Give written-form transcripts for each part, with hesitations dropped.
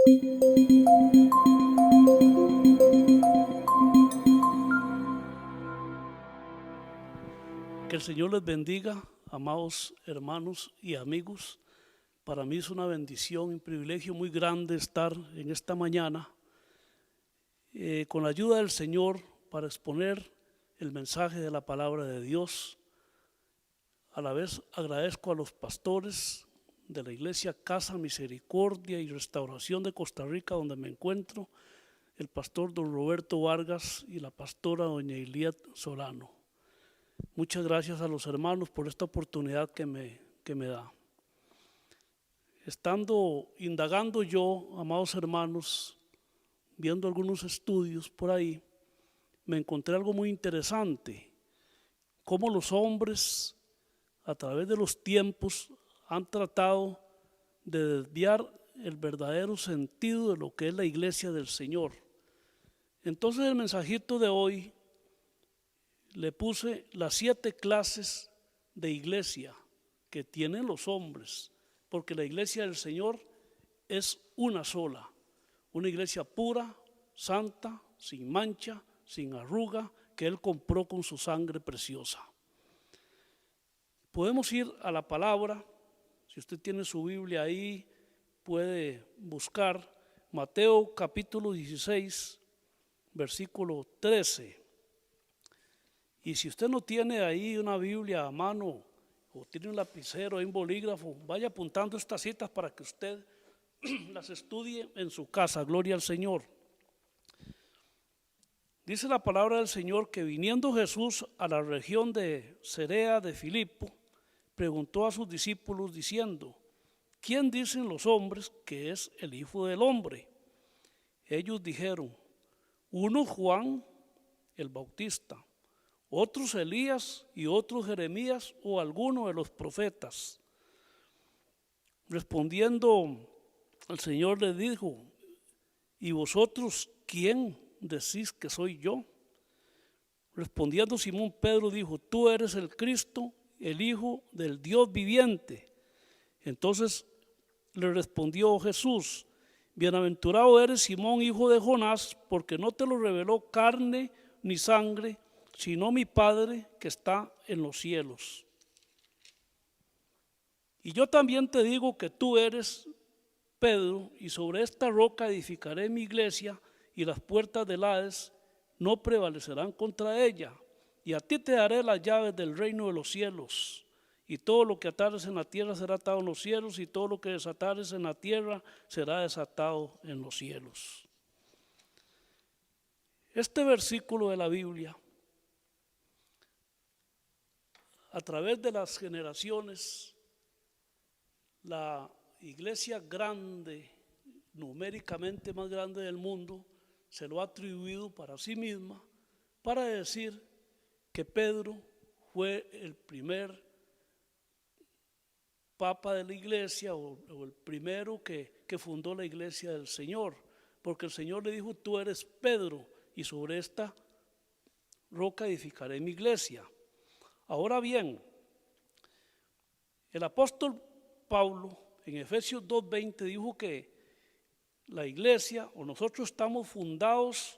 Que el Señor les bendiga, amados hermanos y amigos. Para mí es una bendición y un privilegio muy grande estar en esta mañana con la ayuda del Señor para exponer el mensaje de la palabra de Dios. A la vez agradezco a los pastores de la iglesia Casa Misericordia y Restauración de Costa Rica, donde me encuentro, el pastor don Roberto Vargas y la pastora doña Iliet Solano. Muchas gracias a los hermanos por esta oportunidad que me da. Indagando yo, amados hermanos, viendo algunos estudios por ahí, me encontré algo muy interesante, cómo los hombres a través de los tiempos han tratado de desviar el verdadero sentido de lo que es la iglesia del Señor. Entonces el mensajito de hoy le puse las 7 clases de iglesia que tienen los hombres, porque la iglesia del Señor es una sola, una iglesia pura, santa, sin mancha, sin arruga, que Él compró con su sangre preciosa. Podemos ir a la palabra, si usted tiene su Biblia ahí, puede buscar Mateo capítulo 16, versículo 13. Y si usted no tiene ahí una Biblia a mano o tiene un lapicero, un bolígrafo, vaya apuntando estas citas para que usted las estudie en su casa. Gloria al Señor. Dice la palabra del Señor que viniendo Jesús a la región de Cerea de Filipo, preguntó a sus discípulos diciendo: ¿quién dicen los hombres que es el Hijo del Hombre? Ellos dijeron: uno Juan el Bautista, otros Elías y otros Jeremías o alguno de los profetas. Respondiendo el Señor le dijo: ¿y vosotros quién decís que soy yo? Respondiendo Simón Pedro dijo: tú eres el Cristo, el Hijo del Dios viviente. Entonces le respondió Jesús: bienaventurado eres Simón, hijo de Jonás, porque no te lo reveló carne ni sangre, sino mi Padre que está en los cielos. Y yo también te digo que tú eres Pedro, y sobre esta roca edificaré mi iglesia, y las puertas del Hades no prevalecerán contra ella. Y a ti te daré las llaves del reino de los cielos. Y todo lo que atares en la tierra será atado en los cielos, y todo lo que desatares en la tierra será desatado en los cielos. Este versículo de la Biblia, a través de las generaciones, la iglesia grande, numéricamente más grande del mundo, se lo ha atribuido para sí misma, para decir que Pedro fue el primer papa de la iglesia o el primero que fundó la iglesia del Señor, porque el Señor le dijo: tú eres Pedro, y sobre esta roca edificaré mi iglesia. Ahora bien, el apóstol Pablo en Efesios 2:20 dijo que la iglesia o nosotros estamos fundados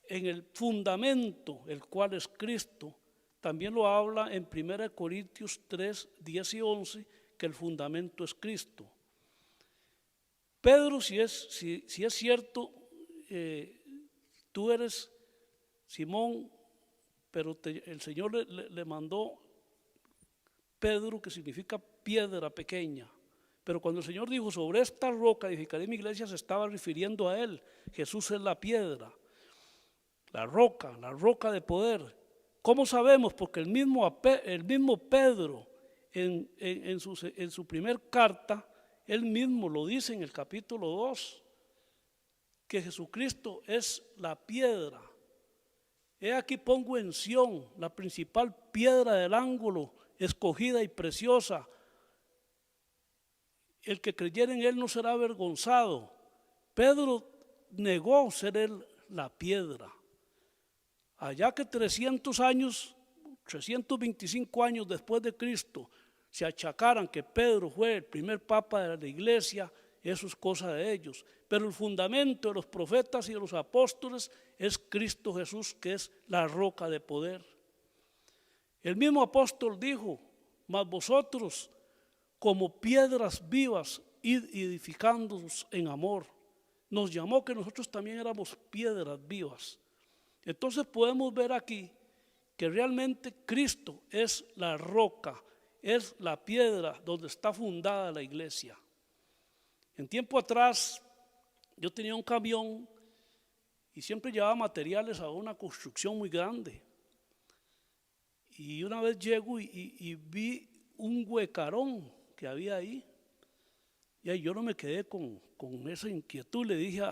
en el fundamento, el cual es Cristo. También lo habla en 1 Corintios 3:10 y 11, que el fundamento es Cristo. Pedro, si es cierto, tú eres Simón, pero el Señor le mandó Pedro, que significa piedra pequeña. Pero cuando el Señor dijo: sobre esta roca edificaré mi iglesia, se estaba refiriendo a Él. Jesús es la piedra, la roca de poder. ¿Cómo sabemos? Porque el mismo Pedro en su primer carta, él mismo lo dice en el capítulo 2, que Jesucristo es la piedra. He aquí pongo en Sión la principal piedra del ángulo, escogida y preciosa. El que creyere en él no será avergonzado. Pedro negó ser él la piedra. Allá que 325 años después de Cristo se achacaran que Pedro fue el primer papa de la iglesia, eso es cosa de ellos. Pero el fundamento de los profetas y de los apóstoles es Cristo Jesús, que es la roca de poder. El mismo apóstol dijo: mas vosotros como piedras vivas, id edificándoos en amor. Nos llamó que nosotros también éramos piedras vivas. Entonces podemos ver aquí que realmente Cristo es la roca, es la piedra donde está fundada la iglesia. En tiempo atrás yo tenía un camión y siempre llevaba materiales a una construcción muy grande. Y una vez llego y vi un huecarón que había ahí. Y ahí yo no me quedé con esa inquietud. Le dije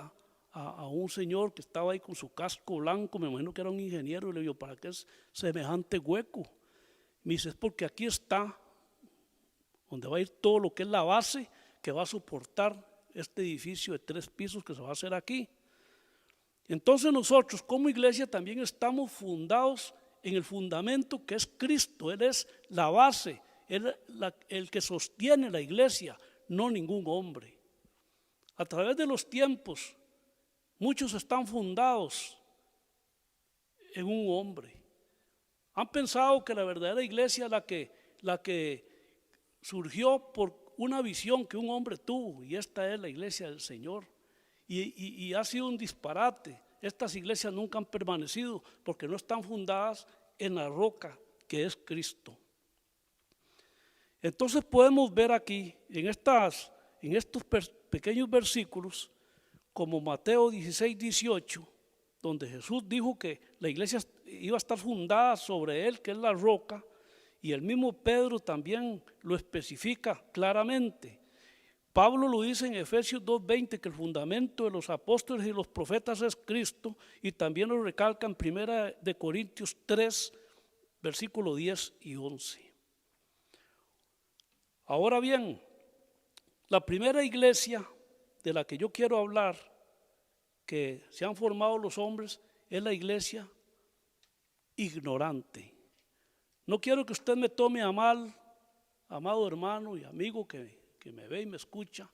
a un señor que estaba ahí con su casco blanco, me imagino que era un ingeniero, y le digo: ¿para qué es semejante hueco? Me dice: es porque aquí está donde va a ir todo lo que es la base que va a soportar este edificio de 3 pisos que se va a hacer aquí. Entonces nosotros como iglesia también estamos fundados en el fundamento que es Cristo. Él es la base, el que sostiene la iglesia, no ningún hombre. A través de los tiempos, muchos están fundados en un hombre. Han pensado que la verdadera iglesia es la que surgió por una visión que un hombre tuvo, y esta es la iglesia del Señor. Y ha sido un disparate. Estas iglesias nunca han permanecido porque no están fundadas en la roca que es Cristo. Entonces podemos ver aquí en estos pequeños versículos, como Mateo 16, 18, donde Jesús dijo que la iglesia iba a estar fundada sobre él, que es la roca, y el mismo Pedro también lo especifica claramente. Pablo lo dice en Efesios 2:20, que el fundamento de los apóstoles y los profetas es Cristo, y también lo recalca en 1 Corintios 3, versículos 10 y 11. Ahora bien, la primera iglesia de la que yo quiero hablar, que se han formado los hombres, es la iglesia ignorante. No quiero que usted me tome a mal, amado hermano y amigo que me ve y me escucha.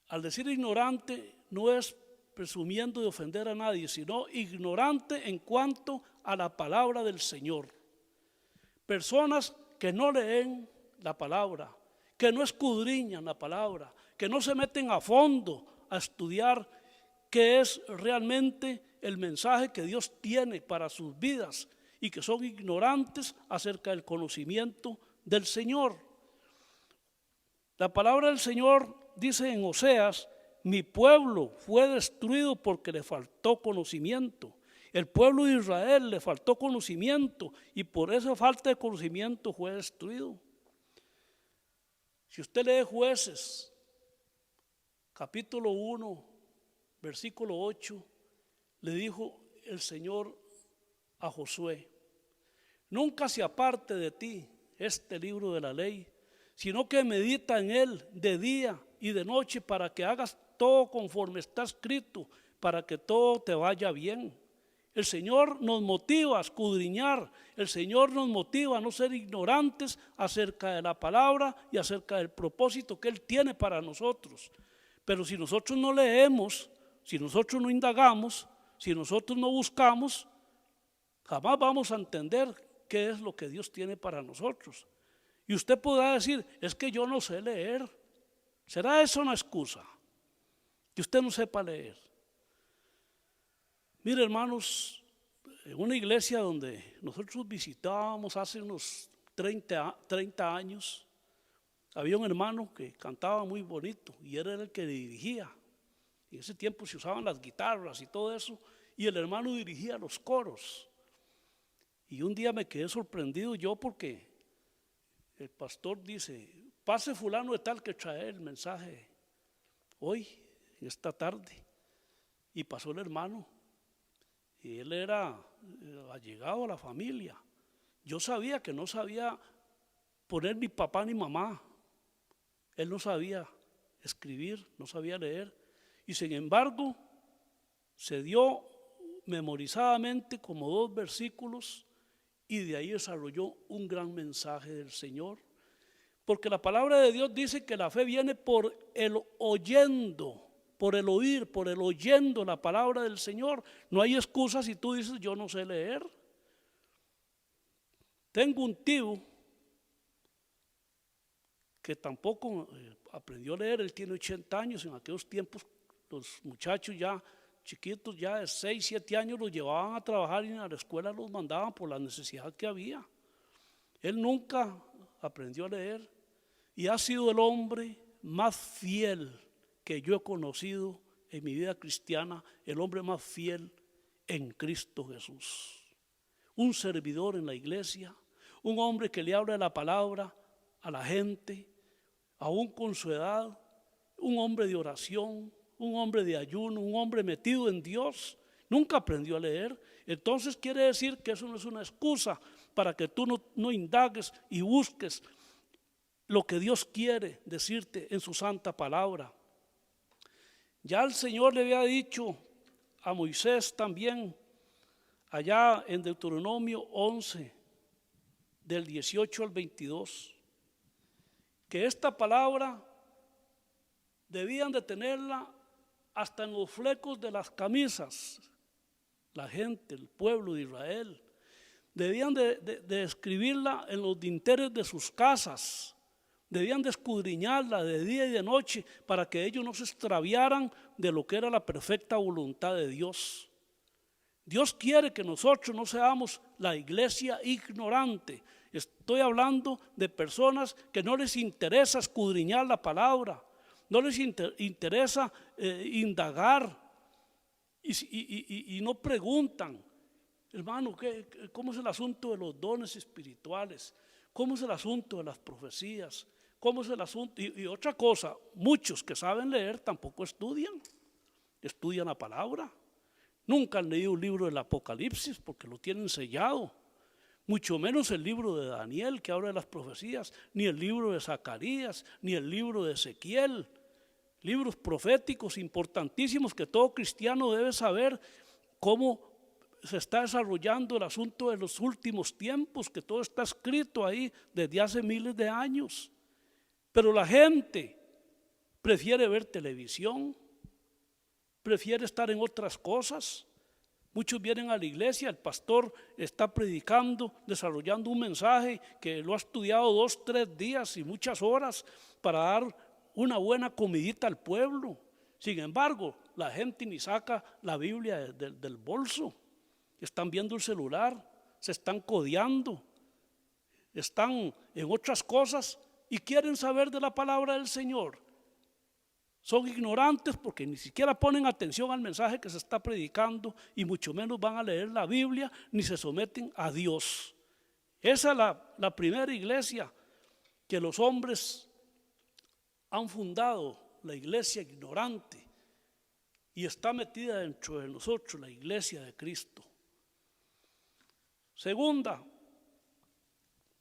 Al decir ignorante no es presumiendo de ofender a nadie, sino ignorante en cuanto a la palabra del Señor. Personas que no leen la palabra, que no escudriñan la palabra, que no se meten a fondo a estudiar qué es realmente el mensaje que Dios tiene para sus vidas, y que son ignorantes acerca del conocimiento del Señor. La palabra del Señor dice en Oseas: mi pueblo fue destruido porque le faltó conocimiento. El pueblo de Israel le faltó conocimiento y por esa falta de conocimiento fue destruido. Si usted lee Jueces, capítulo 1, versículo 8, le dijo el Señor a Josué: nunca se aparte de ti este libro de la ley, sino que medita en él de día y de noche, para que hagas todo conforme está escrito, para que todo te vaya bien. El Señor nos motiva a escudriñar, el Señor nos motiva a no ser ignorantes acerca de la palabra y acerca del propósito que Él tiene para nosotros. Pero si nosotros no leemos, si nosotros no indagamos, si nosotros no buscamos, jamás vamos a entender qué es lo que Dios tiene para nosotros. Y usted podrá decir: es que yo no sé leer. ¿Será eso una excusa? Que usted no sepa leer. Mire, hermanos, en una iglesia donde nosotros visitábamos hace unos 30 años, había un hermano que cantaba muy bonito y él era el que dirigía. En ese tiempo se usaban las guitarras y todo eso, y el hermano dirigía los coros. Y un día me quedé sorprendido yo, porque el pastor dice: pase fulano de tal que trae el mensaje hoy, esta tarde. Y pasó el hermano, y él era allegado a la familia. Yo sabía que no sabía poner ni papá ni mamá. Él no sabía escribir, no sabía leer, y sin embargo se dio memorizadamente como 2 versículos, y de ahí desarrolló un gran mensaje del Señor. Porque la palabra de Dios dice que la fe viene por el oyendo, por el oír, por el oyendo la palabra del Señor. No hay excusa si tú dices yo no sé leer. Tengo un tío que tampoco aprendió a leer, él tiene 80 años, en aquellos tiempos los muchachos ya chiquitos, ya de 6, 7 años los llevaban a trabajar y en la escuela los mandaban por la necesidad que había. Él nunca aprendió a leer y ha sido el hombre más fiel que yo he conocido en mi vida cristiana, el hombre más fiel en Cristo Jesús. Un servidor en la iglesia, un hombre que le habla la palabra a la gente, aún con su edad, un hombre de oración, un hombre de ayuno, un hombre metido en Dios. Nunca aprendió a leer. Entonces quiere decir que eso no es una excusa para que tú no indagues y busques lo que Dios quiere decirte en su santa palabra. Ya el Señor le había dicho a Moisés también, allá en Deuteronomio 11, del 18 al 22, que esta palabra debían de tenerla hasta en los flecos de las camisas. La gente, el pueblo de Israel, debían de escribirla en los dinteles de sus casas, debían de escudriñarla de día y de noche para que ellos no se extraviaran de lo que era la perfecta voluntad de Dios. Dios quiere que nosotros no seamos la iglesia ignorante. Estoy hablando de personas que no les interesa escudriñar la palabra, no les interesa indagar y no preguntan, hermano, ¿cómo es el asunto de los dones espirituales? ¿Cómo es el asunto de las profecías? ¿Cómo es el asunto? Y otra cosa, muchos que saben leer tampoco estudian la palabra. Nunca han leído un libro del Apocalipsis porque lo tienen sellado, mucho menos el libro de Daniel que habla de las profecías, ni el libro de Zacarías, ni el libro de Ezequiel, libros proféticos importantísimos que todo cristiano debe saber cómo se está desarrollando el asunto de los últimos tiempos, que todo está escrito ahí desde hace miles de años. Pero la gente prefiere ver televisión, prefiere estar en otras cosas. Muchos vienen a la iglesia, el pastor está predicando, desarrollando un mensaje que lo ha estudiado 2, 3 días y muchas horas para dar una buena comidita al pueblo. Sin embargo, la gente ni saca la Biblia del bolso. Están viendo el celular, se están codeando, están en otras cosas y quieren saber de la palabra del Señor. Son ignorantes porque ni siquiera ponen atención al mensaje que se está predicando y mucho menos van a leer la Biblia ni se someten a Dios. Esa es la primera iglesia que los hombres han fundado, la iglesia ignorante, y está metida dentro de nosotros, la iglesia de Cristo. Segunda,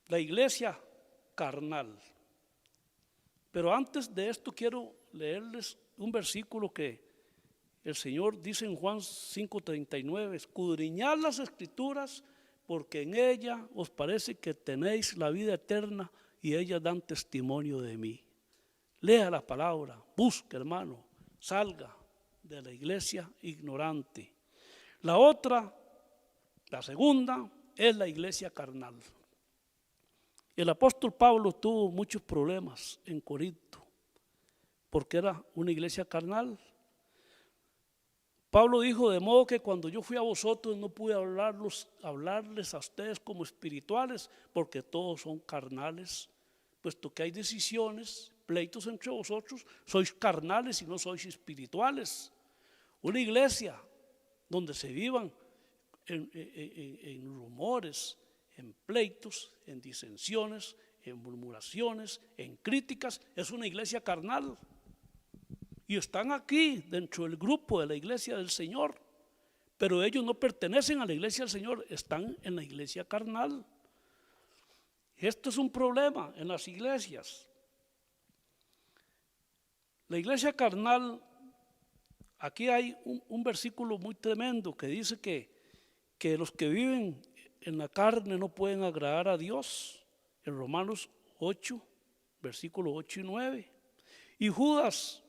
la iglesia carnal. Pero antes de esto quiero leerles un versículo que el Señor dice en Juan 5:39, escudriñad las escrituras porque en ellas os parece que tenéis la vida eterna y ellas dan testimonio de mí. Lea la palabra, busque, hermano, salga de la iglesia ignorante. La segunda es la iglesia carnal. El apóstol Pablo tuvo muchos problemas en Corinto porque era una iglesia carnal. Pablo dijo, de modo que cuando yo fui a vosotros no pude hablarles a ustedes como espirituales, porque todos son carnales, puesto que hay decisiones, pleitos entre vosotros, sois carnales y no sois espirituales. Una iglesia donde se vivan en rumores, en pleitos, en disensiones, en murmuraciones, en críticas, es una iglesia carnal. Y están aquí dentro del grupo de la iglesia del Señor, pero ellos no pertenecen a la iglesia del Señor, están en la iglesia carnal. Esto es un problema en las iglesias. La iglesia carnal, aquí hay un versículo muy tremendo que dice que los que viven en la carne no pueden agradar a Dios. En Romanos 8, versículos 8 y 9. Y Judas,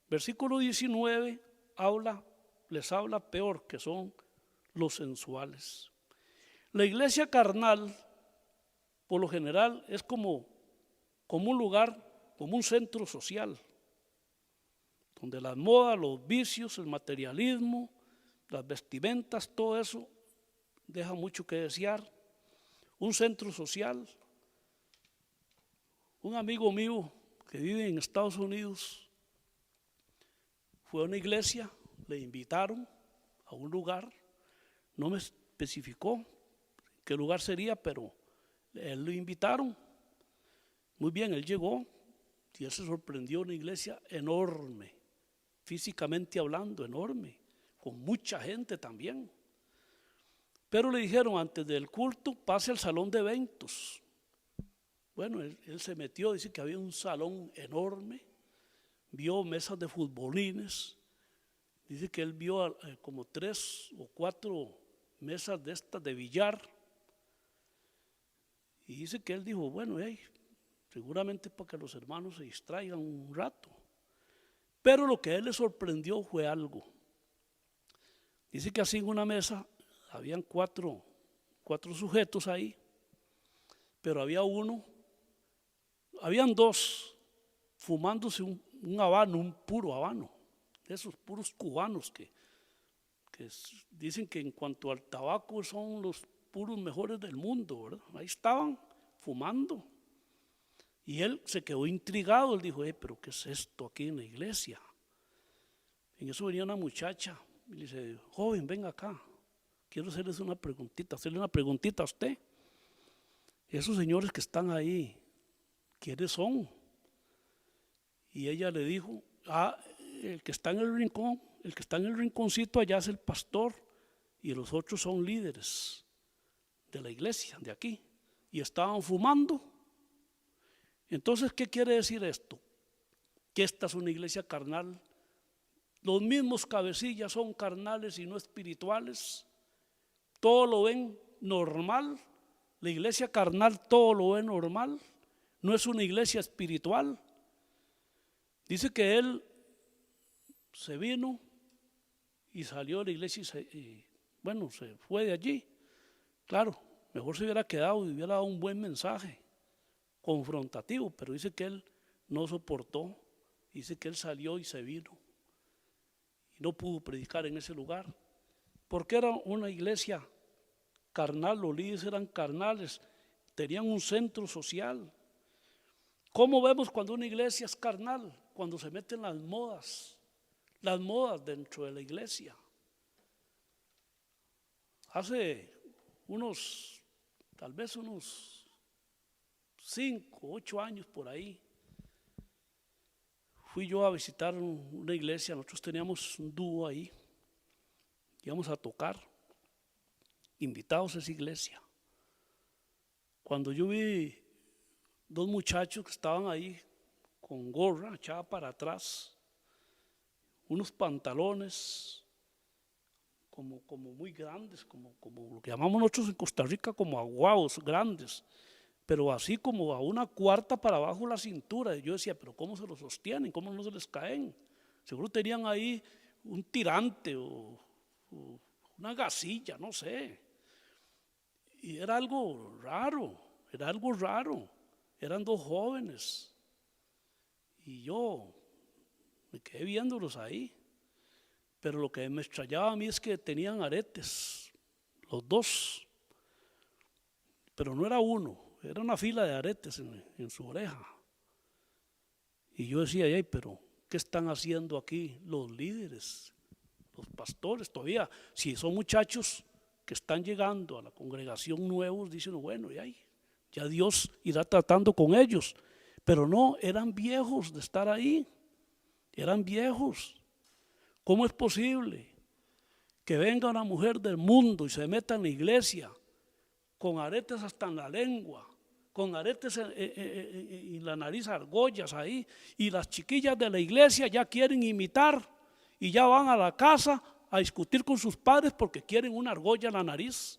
versículo 19, les habla peor, que son los sensuales. La iglesia carnal, por lo general, es como un lugar, como un centro social, donde las modas, los vicios, el materialismo, las vestimentas, todo eso deja mucho que desear. Un centro social. Un amigo mío que vive en Estados Unidos fue a una iglesia, le invitaron a un lugar, no me especificó qué lugar sería, pero él lo invitaron. Muy bien, él llegó y él se sorprendió, una iglesia enorme, físicamente hablando, enorme, con mucha gente también. Pero le dijeron, antes del culto, pase al salón de eventos. Bueno, él se metió, dice que había un salón enorme, vio mesas de futbolines, dice que él vio como 3 o 4 mesas de estas de billar, y dice que él dijo, bueno, seguramente para que los hermanos se distraigan un rato. Pero lo que a él le sorprendió fue algo. Dice que así en una mesa habían cuatro sujetos ahí, pero habían 2 fumándose un habano, un puro habano, de esos puros cubanos que dicen que en cuanto al tabaco son los puros mejores del mundo, ¿verdad? Ahí estaban fumando. Y él se quedó intrigado, él dijo, pero ¿qué es esto aquí en la iglesia? En eso venía una muchacha y le dice, joven, venga acá, quiero hacerle una preguntita a usted. Esos señores que están ahí, ¿quiénes son? Y ella le dijo, el que está en el rincón, el que está en el rinconcito allá es el pastor y los otros son líderes de la iglesia de aquí, y estaban fumando. Entonces, ¿qué quiere decir esto? Que esta es una iglesia carnal. Los mismos cabecillas son carnales y no espirituales. Todo lo ven normal. La iglesia carnal todo lo ve normal. No es una iglesia espiritual. Dice que él se vino y salió de la iglesia y se fue de allí. Claro, mejor se hubiera quedado y hubiera dado un buen mensaje confrontativo, pero dice que él no soportó, dice que él salió y se vino y no pudo predicar en ese lugar, porque era una iglesia carnal, los líderes eran carnales, tenían un centro social. ¿Cómo vemos cuando una iglesia es carnal? Cuando se meten las modas dentro de la iglesia. Hace tal vez unos 5, 8 años por ahí, fui yo a visitar una iglesia. Nosotros teníamos un dúo ahí, íbamos a tocar, invitados a esa iglesia. Cuando yo vi 2 muchachos que estaban ahí con gorra echada para atrás, unos pantalones como muy grandes, como lo que llamamos nosotros en Costa Rica como aguados grandes, pero así como a 1/4 para abajo la cintura. Y yo decía, pero ¿cómo se los sostienen? ¿Cómo no se les caen? Seguro tenían ahí un tirante o una gasilla, no sé. Y era algo raro. Eran 2 jóvenes. Y yo me quedé viéndolos ahí. Pero lo que me extrañaba a mí es que tenían aretes, los 2. Pero no era uno, era una fila de aretes en su oreja. Y yo decía, pero ¿qué están haciendo aquí los líderes, los pastores? Todavía, si son muchachos que están llegando a la congregación nuevos, dicen, bueno, ya Dios irá tratando con ellos. Pero no, eran viejos de estar ahí, eran viejos. ¿Cómo es posible que venga una mujer del mundo y se meta en la iglesia con aretes hasta en la lengua, con aretes en la nariz, argollas ahí, y las chiquillas de la iglesia ya quieren imitar y ya van a la casa a discutir con sus padres porque quieren una argolla en la nariz?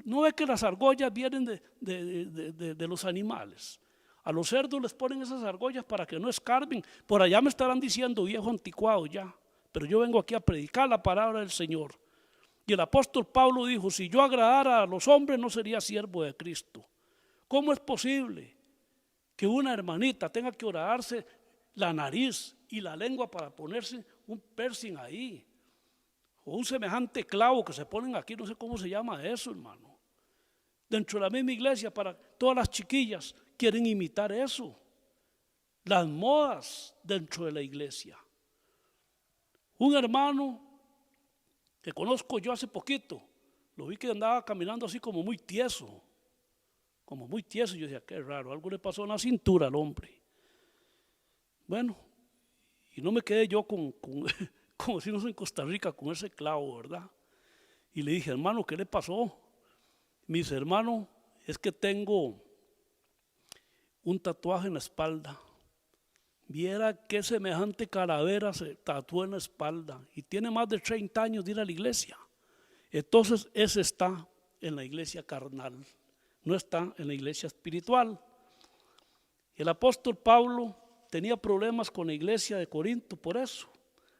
¿No ve que las argollas vienen de los animales? A los cerdos les ponen esas argollas para que no escarben. Por allá me estarán diciendo viejo anticuado ya, pero yo vengo aquí a predicar la palabra del Señor. Y el apóstol Pablo dijo, si yo agradara a los hombres no sería siervo de Cristo. ¿Cómo es posible que una hermanita tenga que orarse la nariz y la lengua para ponerse un piercing ahí? O un semejante clavo que se ponen aquí, no sé cómo se llama eso, hermano. Dentro de la misma iglesia, para todas las chiquillas quieren imitar eso. Las modas dentro de la iglesia. Un hermano que conozco yo hace poquito, lo vi que andaba caminando así como muy tieso. Yo decía, qué raro, algo le pasó en la cintura al hombre. Bueno, y no me quedé yo como decimos en Costa Rica, con ese clavo, ¿verdad? Y le dije, hermano, ¿qué le pasó? Me dice, hermano, es que tengo un tatuaje en la espalda. Viera qué semejante calavera se tatuó en la espalda y tiene más de 30 años de ir a la iglesia. Entonces ese está en la iglesia carnal, no está en la iglesia espiritual. El apóstol Pablo tenía problemas con la iglesia de Corinto por eso.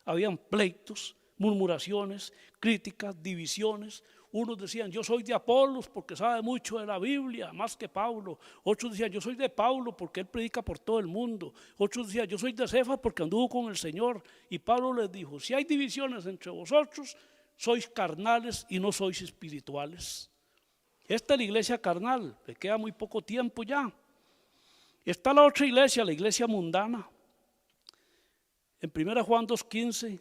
Habían pleitos, murmuraciones, críticas, divisiones. Unos decían, yo soy de Apolos porque sabe mucho de la Biblia, más que Pablo. Otros decían, yo soy de Pablo porque él predica por todo el mundo. Otros decían, yo soy de Cefas porque anduvo con el Señor. Y Pablo les dijo, si hay divisiones entre vosotros, sois carnales y no sois espirituales. Esta es la iglesia carnal, le queda muy poco tiempo ya. Está la otra iglesia, la iglesia mundana. En 1 Juan 2:15,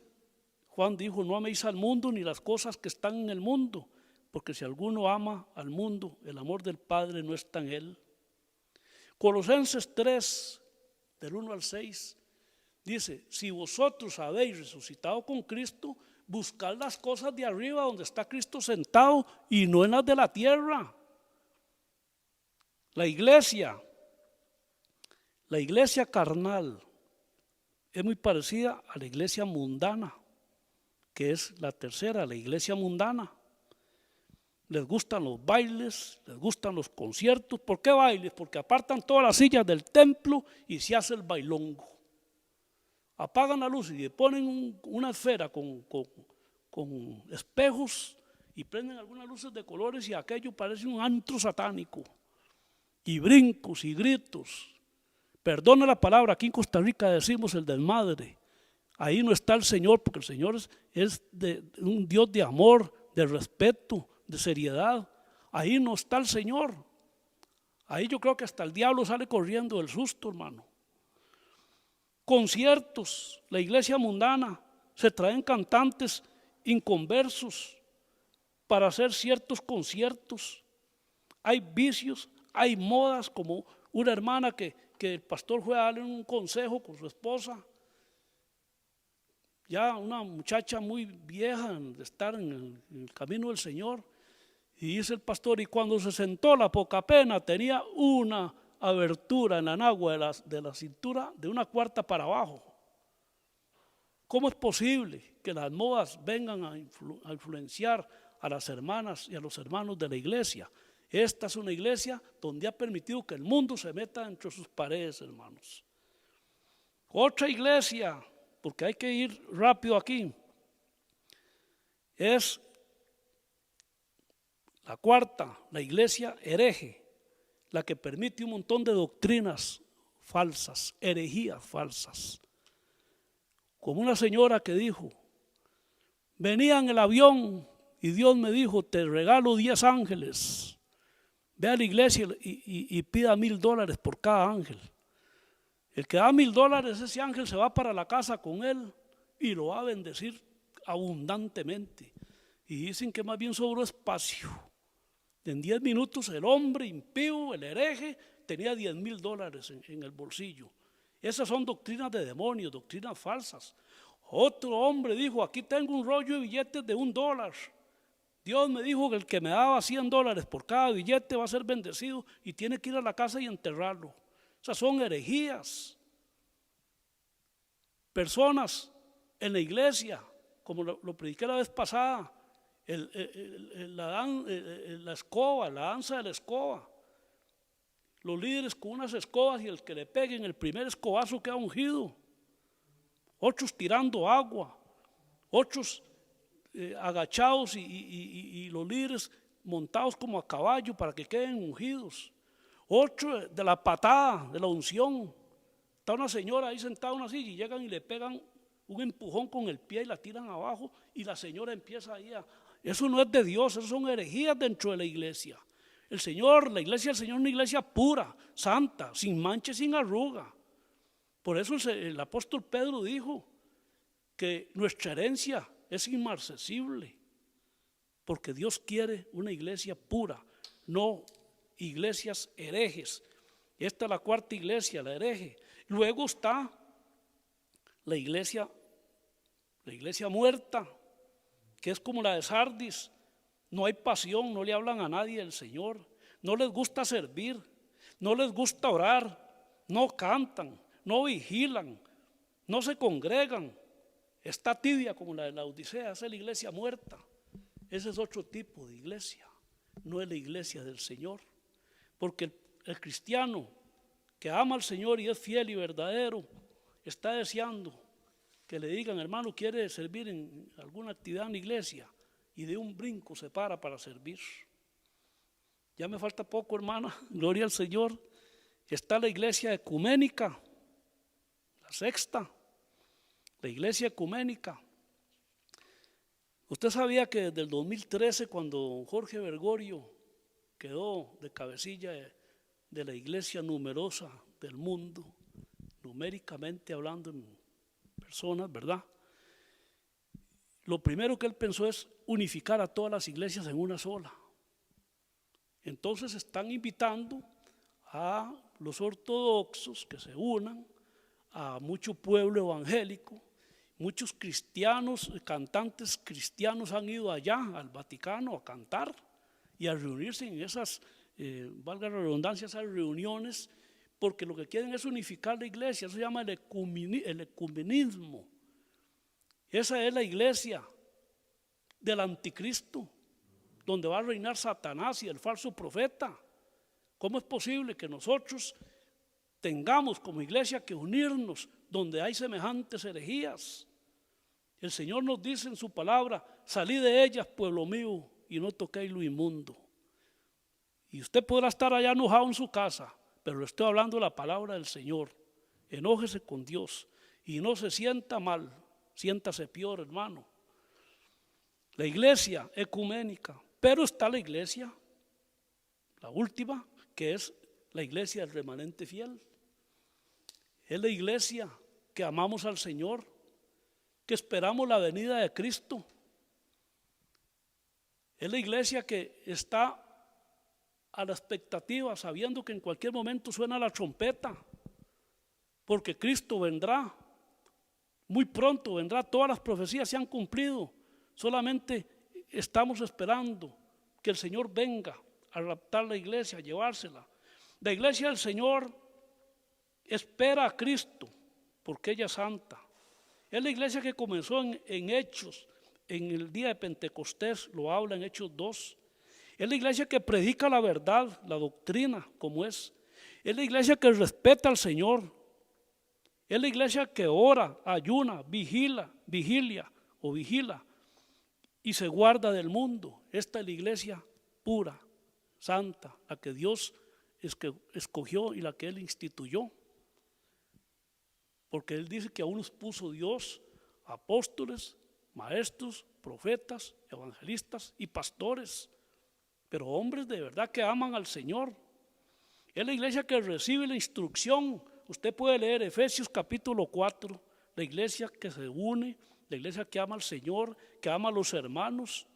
Juan dijo, no améis al mundo ni las cosas que están en el mundo, porque si alguno ama al mundo, el amor del Padre no está en él. Colosenses 3, del 1 al 6, dice, si vosotros habéis resucitado con Cristo, buscad las cosas de arriba donde está Cristo sentado y no en las de la tierra. La iglesia carnal es muy parecida a la iglesia mundana, que es la tercera, la iglesia mundana. Les gustan los bailes, les gustan los conciertos. ¿Por qué bailes? Porque apartan todas las sillas del templo y se hace el bailongo. Apagan la luz y le ponen una esfera con espejos y prenden algunas luces de colores y aquello parece un antro satánico. Y brincos y gritos. Perdona la palabra, aquí en Costa Rica decimos el desmadre. Ahí no está el Señor, porque el Señor es un Dios de amor, de respeto, de seriedad. Ahí no está el Señor. Ahí yo creo que hasta el diablo sale corriendo del susto, hermano. Conciertos, la iglesia mundana, se traen cantantes inconversos para hacer ciertos conciertos. Hay vicios, hay modas, como una hermana que el pastor fue a darle un consejo con su esposa, ya una muchacha muy vieja de estar en el camino del Señor, y dice el pastor, y cuando se sentó la poca pena tenía una abertura en la nagua de la cintura de una cuarta para abajo. ¿Cómo es posible que las modas vengan a influenciar a las hermanas y a los hermanos de la iglesia? Esta es una iglesia donde ha permitido que el mundo se meta entre sus paredes, hermanos. Otra iglesia, porque hay que ir rápido aquí, es la cuarta, la iglesia hereje, la que permite un montón de doctrinas falsas, herejías falsas. Como una señora que dijo, venía en el avión y Dios me dijo, te regalo 10 ángeles. Ve a la iglesia y pida $1,000 por cada ángel. El que da $1,000, ese ángel se va para la casa con él y lo va a bendecir abundantemente. Y dicen que más bien sobró espacio. En 10 minutos el hombre impío, el hereje, tenía $10,000 en el bolsillo. Esas son doctrinas de demonios, doctrinas falsas. Otro hombre dijo, aquí tengo un rollo de billetes de $1. Dios me dijo que el que me daba $100 por cada billete va a ser bendecido y tiene que ir a la casa y enterrarlo. Esas son herejías. Personas en la iglesia, como lo prediqué la vez pasada, la escoba, la danza de la escoba. los líderes con unas escobas y el que le peguen el primer escobazo queda ungido. Otros tirando agua, otros agachados y los líderes montados como a caballo para que queden ungidos. Otro de la patada, de la unción. Está una señora ahí sentada en una silla y llegan y le pegan un empujón con el pie y la tiran abajo y la señora empieza ahí a... Eso no es de Dios, eso son herejías dentro de la iglesia. La iglesia del Señor es una iglesia pura, santa, sin mancha, sin arruga. Por eso el apóstol Pedro dijo que nuestra herencia es inmarcesible, porque Dios quiere una iglesia pura, no iglesias herejes. Esta es la cuarta iglesia, la hereje. Luego está la iglesia muerta, que es como la de Sardis. No hay pasión, no le hablan a nadie del Señor, no les gusta servir, no les gusta orar, no cantan, no vigilan, no se congregan. Está tibia como la de la Odisea, esa es la iglesia muerta. Ese es otro tipo de iglesia, no es la iglesia del Señor. Porque el cristiano que ama al Señor y es fiel y verdadero, está deseando que le digan, hermano, ¿quiere servir en alguna actividad en la iglesia? Y de un brinco se para servir. Ya me falta poco, hermana, gloria al Señor. Está la iglesia ecuménica, la sexta, la iglesia ecuménica. Usted sabía que desde el 2013, cuando Jorge Bergoglio quedó de cabecilla de la iglesia numerosa del mundo, numéricamente hablando en personas, ¿verdad? Lo primero que él pensó es unificar a todas las iglesias en una sola. Entonces están invitando a los ortodoxos que se unan, a mucho pueblo evangélico, muchos cristianos, cantantes cristianos han ido allá al Vaticano a cantar y a reunirse en esas, valga la redundancia, esas reuniones, porque lo que quieren es unificar la iglesia. Eso se llama el ecumenismo. Esa es la iglesia del anticristo, donde va a reinar Satanás y el falso profeta. ¿Cómo es posible que nosotros tengamos como iglesia que unirnos donde hay semejantes herejías? El Señor nos dice en su palabra, salid de ellas, pueblo mío, y no toquéis lo inmundo. Y usted podrá estar allá enojado en su casa, pero le estoy hablando de la palabra del Señor. Enójese con Dios y no se sienta mal, siéntase peor, hermano. La iglesia ecuménica, pero está la iglesia, la última, que es la iglesia del remanente fiel. Es la iglesia que amamos al Señor, que esperamos la venida de Cristo. Es la iglesia que está a la expectativa, sabiendo que en cualquier momento suena la trompeta, porque Cristo vendrá, muy pronto vendrá, todas las profecías se han cumplido, solamente estamos esperando que el Señor venga a raptar la iglesia, a llevársela. La iglesia del Señor espera a Cristo, porque ella es santa. Es la iglesia que comenzó en Hechos, en el día de Pentecostés, lo habla en Hechos 2. Es la iglesia que predica la verdad, la doctrina como es. Es la iglesia que respeta al Señor. Es la iglesia que ora, ayuna, vigila y se guarda del mundo. Esta es la iglesia pura, santa, la que Dios escogió y la que Él instituyó. Porque Él dice que aún nos puso Dios apóstoles, maestros, profetas, evangelistas y pastores, pero hombres de verdad que aman al Señor. Es la iglesia que recibe la instrucción. Usted puede leer Efesios capítulo 4, la iglesia que se une, la iglesia que ama al Señor, que ama a los hermanos,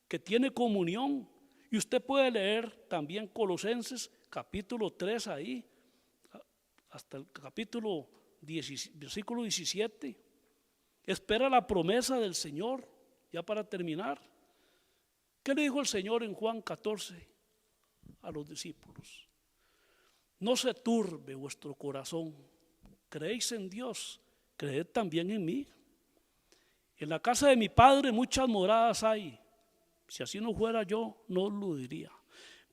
que tiene comunión. Y usted puede leer también Colosenses capítulo 3 ahí, hasta el capítulo 10, versículo 17. Espera la promesa del Señor, ya para terminar. ¿Qué le dijo el Señor en Juan 14 a los discípulos? No se turbe vuestro corazón, creéis en Dios, creed también en mí. En la casa de mi Padre muchas moradas hay, si así no fuera yo, no lo diría.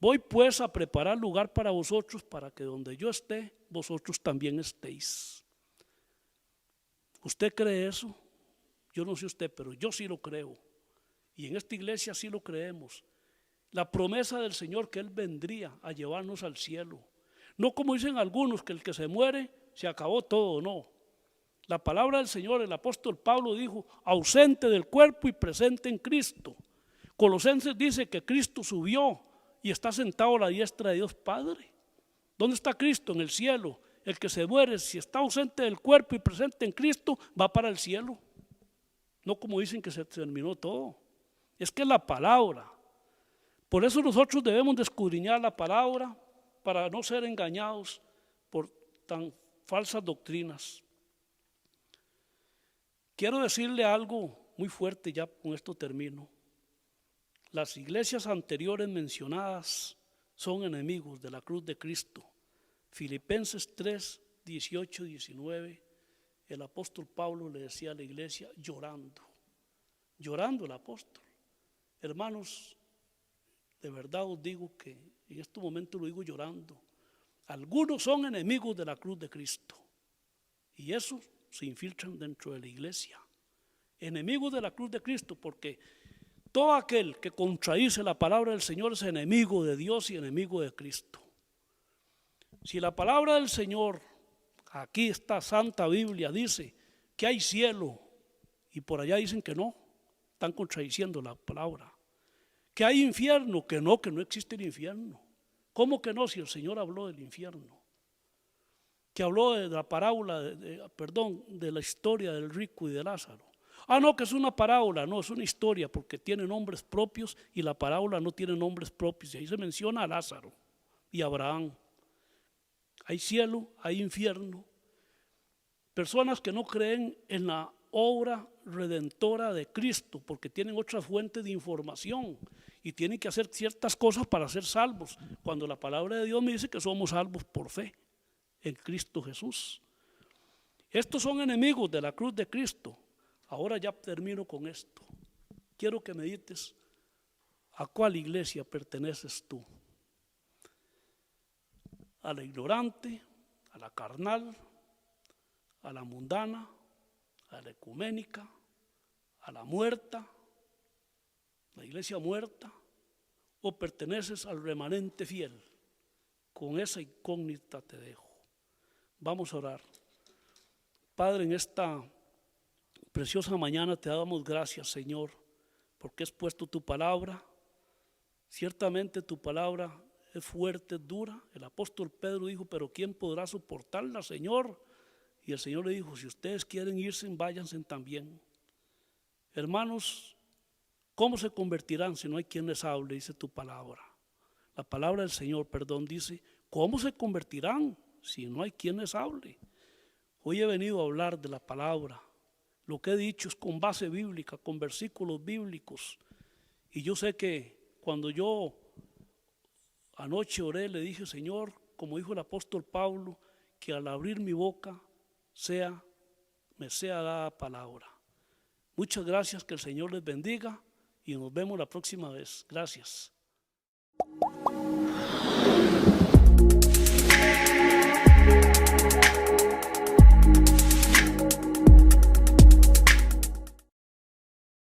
Voy pues a preparar lugar para vosotros, para que donde yo esté, vosotros también estéis. ¿Usted cree eso? Yo no sé usted, pero yo sí lo creo. Y en esta iglesia sí lo creemos. La promesa del Señor que Él vendría a llevarnos al cielo. No como dicen algunos, que el que se muere se acabó todo, no. La palabra del Señor, el apóstol Pablo dijo, ausente del cuerpo y presente en Cristo. Colosenses dice que Cristo subió y está sentado a la diestra de Dios Padre. ¿Dónde está Cristo? En el cielo. El que se muere, si está ausente del cuerpo y presente en Cristo, va para el cielo. No como dicen que se terminó todo. Es que es la palabra. Por eso nosotros debemos de escudriñar la palabra para no ser engañados por tan falsas doctrinas. Quiero decirle algo muy fuerte, ya con esto termino. Las iglesias anteriores mencionadas son enemigos de la cruz de Cristo. Filipenses 3, 18, 19, el apóstol Pablo le decía a la iglesia llorando el apóstol. Hermanos, de verdad os digo que en este momento lo digo llorando. Algunos son enemigos de la cruz de Cristo y esos se infiltran dentro de la iglesia. Enemigos de la cruz de Cristo, porque todo aquel que contradice la palabra del Señor es enemigo de Dios y enemigo de Cristo. Si la palabra del Señor, aquí esta Santa Biblia, dice que hay cielo y por allá dicen que no, están contradiciendo la palabra. Que hay infierno, que no existe el infierno. ¿Cómo que no si el Señor habló del infierno? Que habló de la parábola, de la historia del rico y de Lázaro. No, que es una parábola, no, es una historia porque tiene nombres propios y la parábola no tiene nombres propios. Y ahí se menciona a Lázaro y a Abraham. Hay cielo, hay infierno. Personas que no creen en la obra redentora de Cristo porque tienen otra fuente de información y tienen que hacer ciertas cosas para ser salvos, cuando la palabra de Dios me dice que somos salvos por fe en Cristo Jesús. Estos son enemigos de la cruz de Cristo. Ahora ya termino con esto. Quiero que medites a cuál iglesia perteneces tú. A la ignorante, a la carnal, a la mundana, a la ecuménica, a la muerta, la iglesia muerta, o perteneces al remanente fiel. Con esa incógnita te dejo. Vamos a orar. Padre, en esta preciosa mañana te damos gracias, Señor, porque has puesto tu palabra. Ciertamente tu palabra es fuerte, es dura. El apóstol Pedro dijo, pero ¿quién podrá soportarla, Señor? Y el Señor le dijo, si ustedes quieren irse, váyanse también. Hermanos, ¿cómo se convertirán si no hay quien les hable? Dice tu palabra. La palabra del Señor, dice, ¿cómo se convertirán si no hay quien les hable? Hoy he venido a hablar de la palabra. Lo que he dicho es con base bíblica, con versículos bíblicos. Y yo sé que cuando yo anoche oré, le dije, Señor, como dijo el apóstol Pablo, que al abrir mi boca me sea dada palabra. Muchas gracias, que el Señor les bendiga y nos vemos la próxima vez. Gracias.